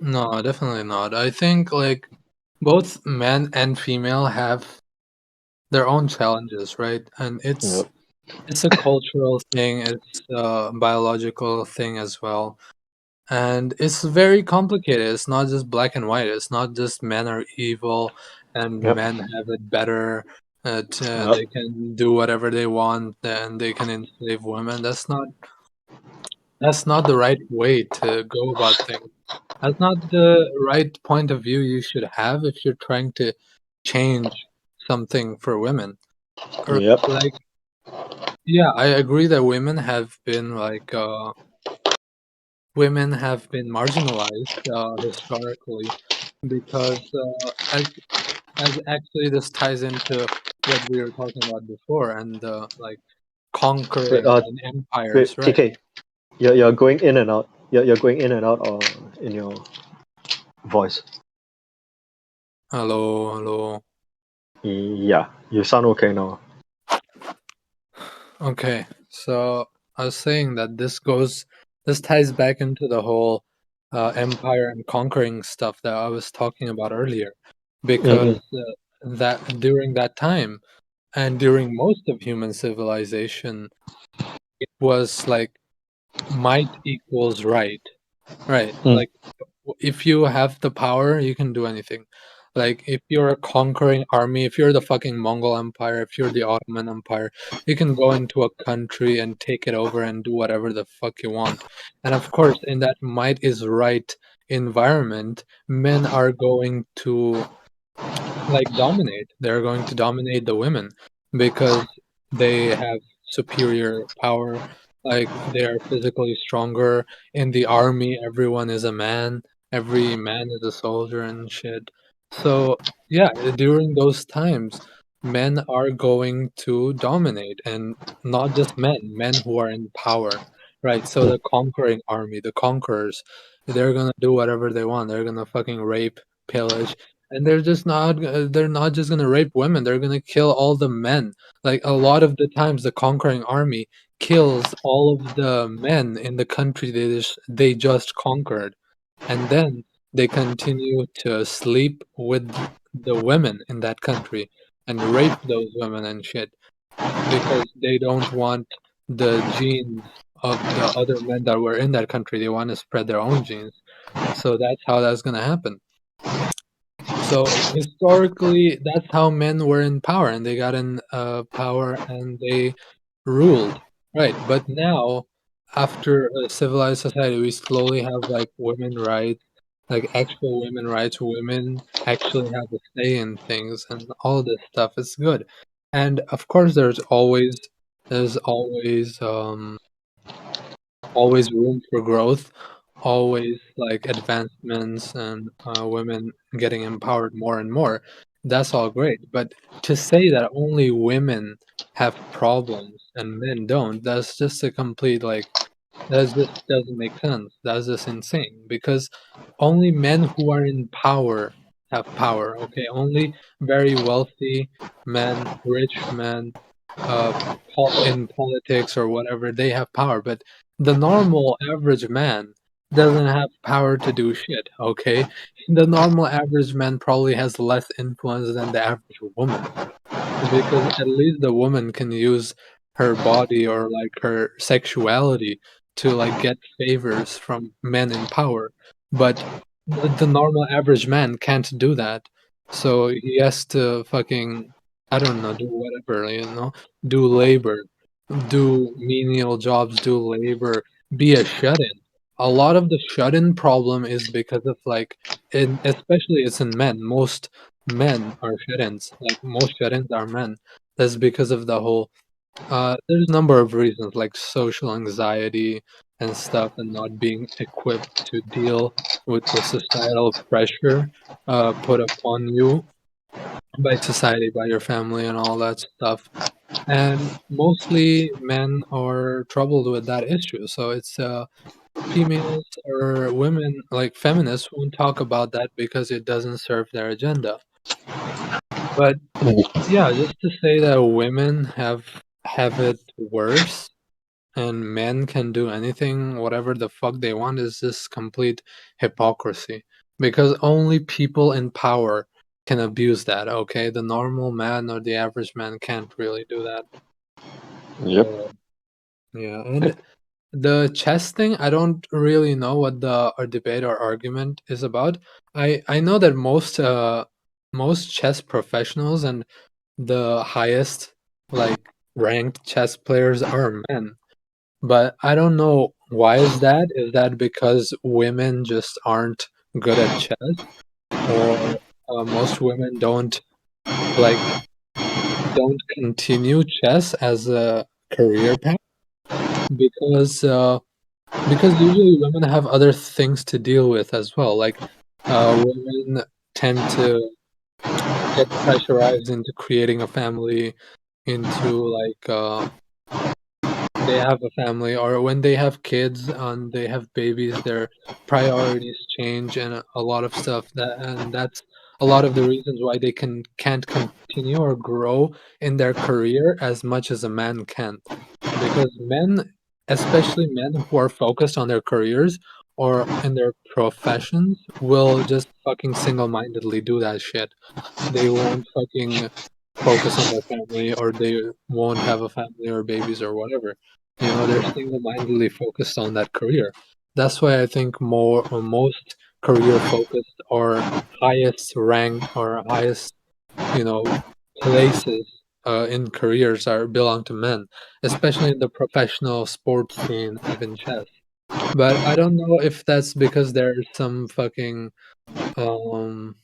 No, definitely not. I think like both men and female have their own challenges, right? And Yep. it's a cultural thing, it's a biological thing as well. And it's very complicated. It's not just black and white. It's not just men are evil and Yep. men have it better. Yep. They can do whatever they want and they can enslave women. That's not the right way to go about things. That's not the right point of view you should have if you're trying to change something for women. Or Yep. like, yeah, I agree that women have been marginalized historically because as actually this ties into what we were talking about before and like Wait, conquering and empires, wait, right? TK, you're going in and out. You're going in and out in your voice. Hello, hello. Yeah, you sound okay now. Okay, so I was saying that this ties back into the whole empire and conquering stuff that I was talking about earlier, because Mm-mm. that during that time and during most of human civilization, it was like might equals right. Right. Mm. Like if you have the power, you can do anything. Like if you're a conquering army, if you're the fucking Mongol Empire, if you're the Ottoman Empire, you can go into a country and take it over and do whatever the fuck you want. And of course, in that might is right environment, men are going to like dominate. They're going to dominate the women because they have superior power. Like they are physically stronger. In the army, everyone is a man. Every man is a soldier and shit. So yeah, during those times, men are going to dominate, and not just men, men who are in power. Right. So the conquering army, the conquerors, they're gonna do whatever they want. They're gonna fucking rape, pillage, and they're not just gonna rape women, they're gonna kill all the men. Like a lot of the times the conquering army kills all of the men in the country they just conquered, and then they continue to sleep with the women in that country and rape those women and shit because they don't want the genes of the other men that were in that country. They want to spread their own genes. So that's how that's gonna happen. So historically, that's how men were in power, and they got in power and they ruled, right? But now, after a civilized society, we slowly have like women rights, like actual women rights. Women actually have a say in things, and all this stuff is good. And of course, there's always room for growth, always like advancements and women getting empowered more and more. That's all great. But to say that only women have problems and men don't, that's just a complete like that just doesn't make sense. That's just insane because only men who are in power have power. Okay, only very wealthy men, rich men, uh, in politics or whatever, they have power. But the normal average man doesn't have power to do shit. Okay, the normal average man probably has less influence than the average woman, because at least the woman can use her body or like her sexuality to like get favors from men in power. But the normal average man can't do that. So he has to fucking, I don't know, do whatever, do labor, do menial jobs, do labor, be a shut-in. A lot of the shut-in problem is because of like, especially it's in men. Most men are shut-ins. Like most shut-ins are men. That's because of the whole. There's a number of reasons, like social anxiety and stuff, and not being equipped to deal with the societal pressure put upon you by society, by your family, and all that stuff. And mostly men are troubled with that issue. So it's females or women, like feminists, won't talk about that because it doesn't serve their agenda. But yeah, just to say that women have it worse and men can do anything, whatever the fuck they want, is just complete hypocrisy. Because only people in power can abuse that, okay? The normal man or the average man can't really do that. Yep. Yeah, and the chess thing, I don't really know what the debate or argument is about. I know that most chess professionals and the highest like ranked chess players are men. But I don't know why is that? Is that because women just aren't good at chess, or most women like don't continue chess as a career path? Because usually women have other things to deal with as well. Like women tend to get pressurized into creating a family, into like they have a family, or when they have kids and they have babies, their priorities change and a lot of stuff, and that's a lot of the reasons why they can't continue or grow in their career as much as a man can. Because men, especially men who are focused on their careers or in their professions, will just fucking single-mindedly do that shit. They won't fucking focus on their family, or they won't have a family or babies or whatever. They're single-mindedly focused on that career. That's why I think more or most career focused or highest ranked or highest, you know, places in careers are belong to men, especially in the professional sports scene of in chess. But I don't know if that's because um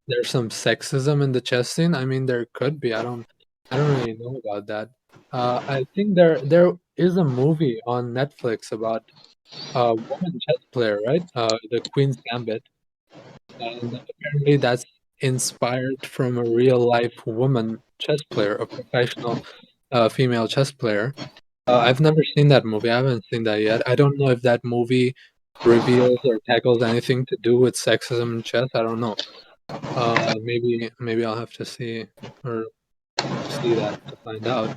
there's some sexism in the chess scene. I mean, there could be. I don't really know about that. I think there is a movie on Netflix about a woman chess player, right? The Queen's Gambit, and apparently that's inspired from a real life woman chess player, a professional female chess player. I've never seen that movie. I haven't seen that yet. I don't know if that movie reveals or tackles anything to do with sexism in chess. I don't know. Maybe I'll have to see that to find out.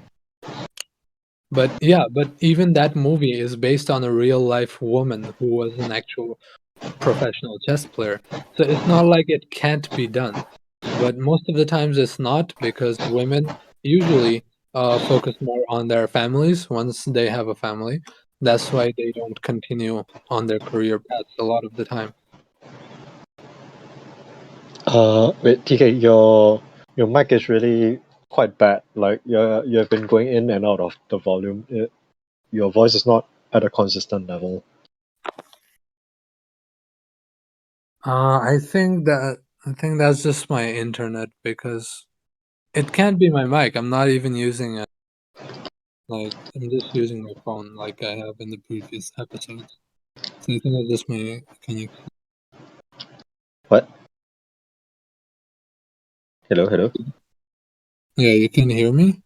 But yeah, but even that movie is based on a real life woman who was an actual professional chess player. So it's not like it can't be done. But most of the times it's not, because women usually focus more on their families once they have a family. That's why they don't continue on their career paths a lot of the time. Wait, TK, your mic is really quite bad. Like you have been going in and out of the volume. Your voice is not at a consistent level. I think that's just my internet, because it can't be my mic. I'm not even using it. Like, I'm just using my phone like I have in the previous episodes. So I think that's just my connection. What? Hello, hello. Yeah, you can hear me?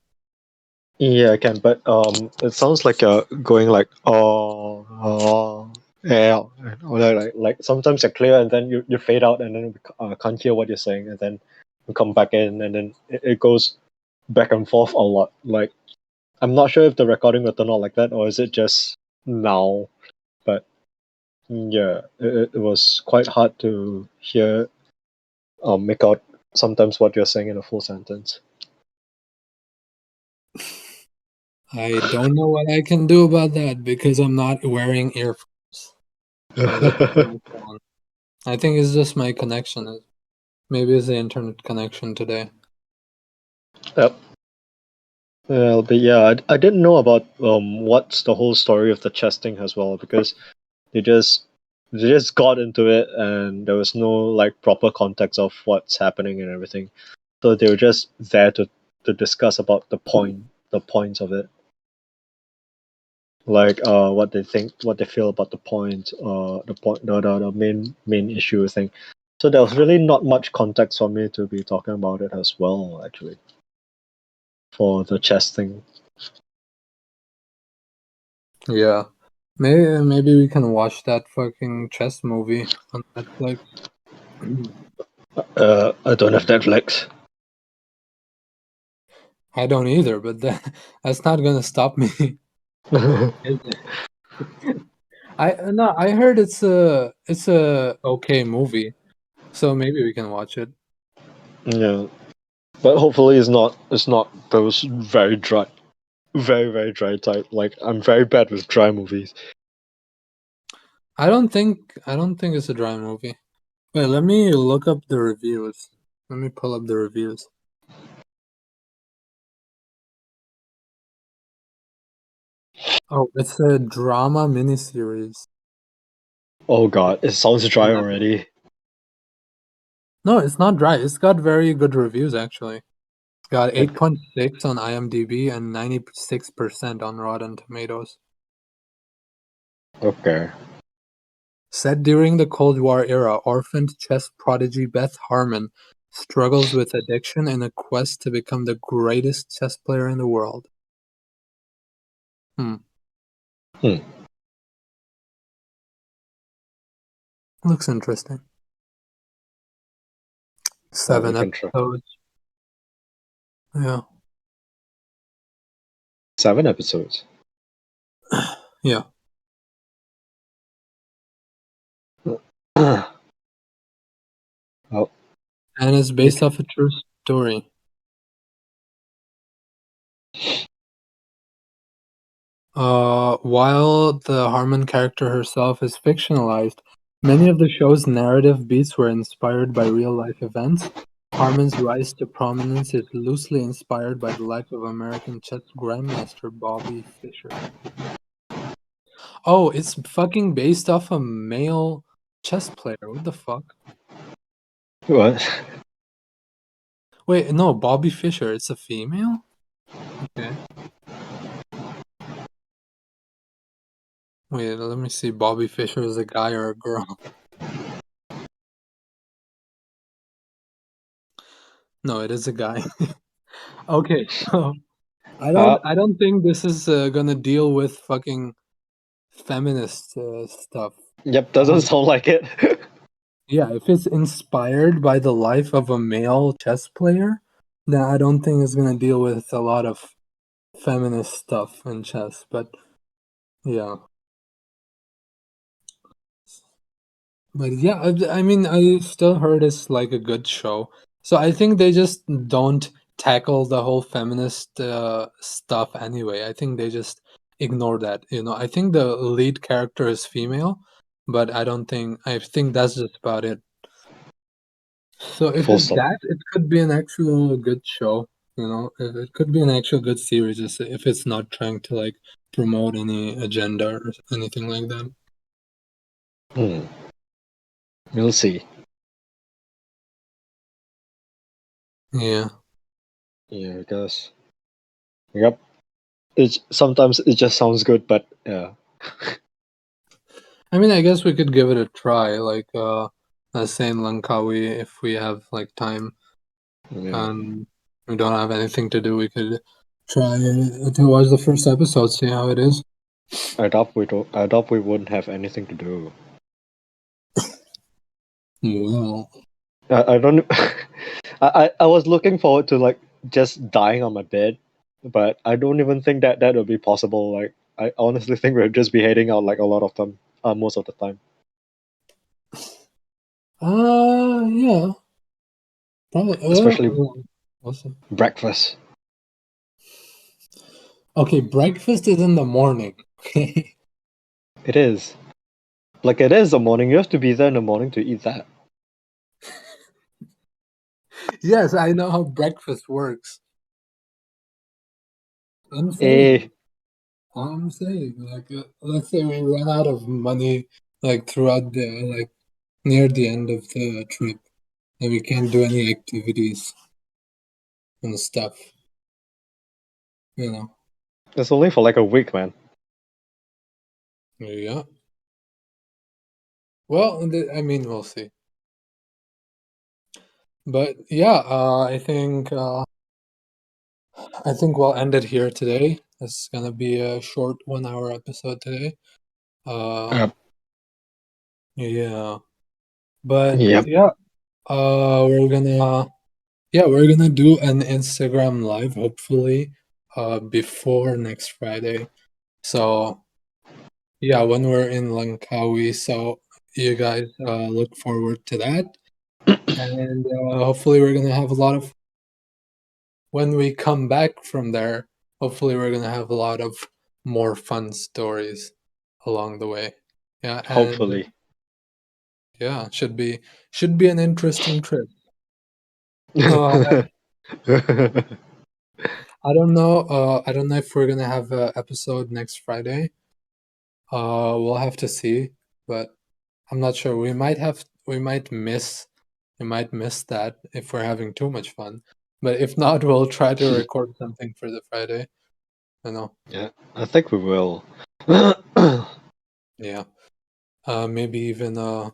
Yeah, I can, but it sounds like you're going like oh. Yeah, or like sometimes you're clear and then you fade out and then can't hear what you're saying and then you come back in and then it goes back and forth a lot. Like I'm not sure if the recording will turn out like that or is it just now, but yeah, it was quite hard to hear make out sometimes what you're saying in a full sentence. I don't know what I can do about that because I'm not wearing earphones. I'm just on my phone. I think it's just my connection. Maybe it's the internet connection today. Yep. Well, but yeah, I didn't know about what's the whole story of the chess thing as well because they just they just got into it and there was no like proper context of what's happening and everything. So they were just there to discuss about the points of it, like what they think, what they feel about the point, the main issue thing. So there was really not much context for me to be talking about it as well, actually, for the chess thing. Yeah. Maybe we can watch that fucking chess movie on Netflix. I don't have Netflix. I don't either, but that's not gonna stop me. Is it? I no, I heard it's a okay movie, so maybe we can watch it. Yeah, but hopefully it's not those very dry, very dry type. Like I'm very bad with dry movies. I don't think it's a dry movie. Wait, let me look up the reviews. Let me pull up the reviews. Oh, it's a drama miniseries. Oh god, it sounds dry already. No, it's not dry. It's got very good reviews actually. It's got Like 8.6 on IMDb and 96% on Rotten Tomatoes. okay, Set during the Cold War era, orphaned chess prodigy Beth Harmon struggles with addiction in a quest to become the greatest chess player in the world. Hmm. hmm, Looks interesting. we Seven can try episodes. Yeah. 7 episodes. Yeah. Oh, And it's we based can, off a true story. While the Harmon character herself is fictionalized, many of the show's narrative beats were inspired by real-life events. Harmon's rise to prominence is loosely inspired by the life of American chess grandmaster Bobby Fischer. Oh, it's fucking based off a male chess player. What the fuck? what? Wait, no, Bobby Fischer. It's a female? Okay. Wait, let me see. Bobby Fischer is a guy or a girl? No, it is a guy. Okay, so I don't Uh, I don't think this is gonna deal with fucking feminist stuff. yep, doesn't Um, sound like it. yeah, if it's inspired by the life of a male chess player, then I don't think it's gonna deal with a lot of feminist stuff in chess. But yeah, but yeah, I mean, I still heard it's like a good show. So I think they just don't tackle the whole feminist stuff anyway. I think they just ignore that. I think the lead character is female, but I think that's just about it. So if Full it's stop. that, it could be an actual good show. It could be an actual good series if it's not trying to like promote any agenda or anything like that. Hmm. We'll see. Yeah. Yeah, I guess. Yep. It's sometimes it just sounds good, but yeah. I mean, I guess we could give it a try, like let's say in Langkawi, if we have like time Yeah. and we don't have anything to do, we could try to watch the first episode, see how it is. I doubt we don't. I doubt we wouldn't have anything to do. Well, I don't. I was looking forward to like just dying on my bed, but I don't even think that that would be possible. Like I honestly think we'd just be heading out like a lot of them, most of the time. yeah, probably. Especially Awesome. breakfast. Okay, breakfast is in the morning. Okay. It is. Like it is the morning. You have to be there in the morning to eat that. Yes, I know how breakfast works. I'm Eh, saying, like, let's say we run out of money, like throughout the like near the end of the trip, and we can't do any activities and stuff. You know. it's only for like a week, man. Yeah. Well, I mean, we'll see. But yeah, I think we'll end it here today. It's gonna be a short 1 hour episode today. Uh, Yep. yeah, but Yep. yeah, we're gonna we're gonna do an Instagram live hopefully, before next Friday. So yeah, when we're in Langkawi, so you guys look forward to that, and hopefully we're gonna have a lot of when we come back from there, hopefully we're gonna have a lot of more fun stories along the way. Yeah, and Hopefully. yeah, should be an interesting trip. Uh, I don't know. I don't know if we're gonna have an episode next Friday. We'll have to see, but I'm not sure. We might miss that if we're having too much fun. But if not, we'll try to record something for the Friday. You know, Yeah, I think we will. yeah. Maybe even a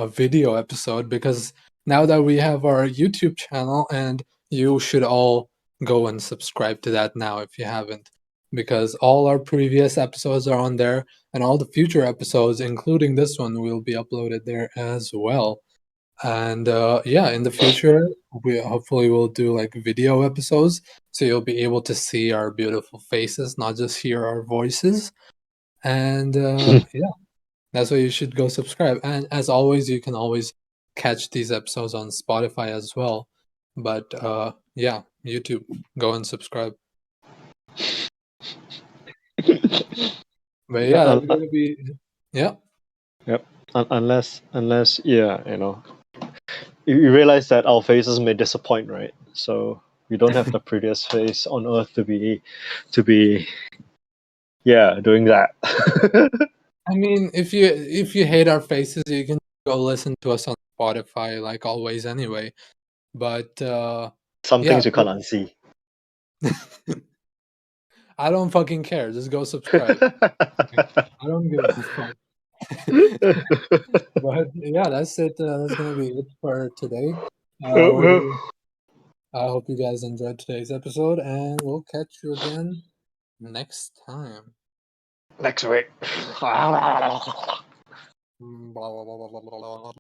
video episode, because now that we have our YouTube channel, and you should all go and subscribe to that now if you haven't, because all our previous episodes are on there, and all the future episodes, including this one, will be uploaded there as well. And yeah, in the future, we hopefully will do like video episodes, so you'll be able to see our beautiful faces, not just hear our voices. And yeah, that's why you should go subscribe. And as always, you can always catch these episodes on Spotify as well. But yeah, YouTube, go and subscribe. But Yeah, yeah, that's gonna be yeah. yep. Unless, yeah, you realize that our faces may disappoint, right? So we don't have the prettiest face on earth to be, yeah, doing that. I mean, if you hate our faces, you can go listen to us on Spotify like always anyway. But Some yeah, things you can't unsee. I don't fucking care. Just go subscribe. I don't give a fuck. But yeah, that's it. That's gonna be it for today. I hope you guys enjoyed today's episode, and we'll catch you again next time. Next week. Blah, blah, blah, blah, blah, blah.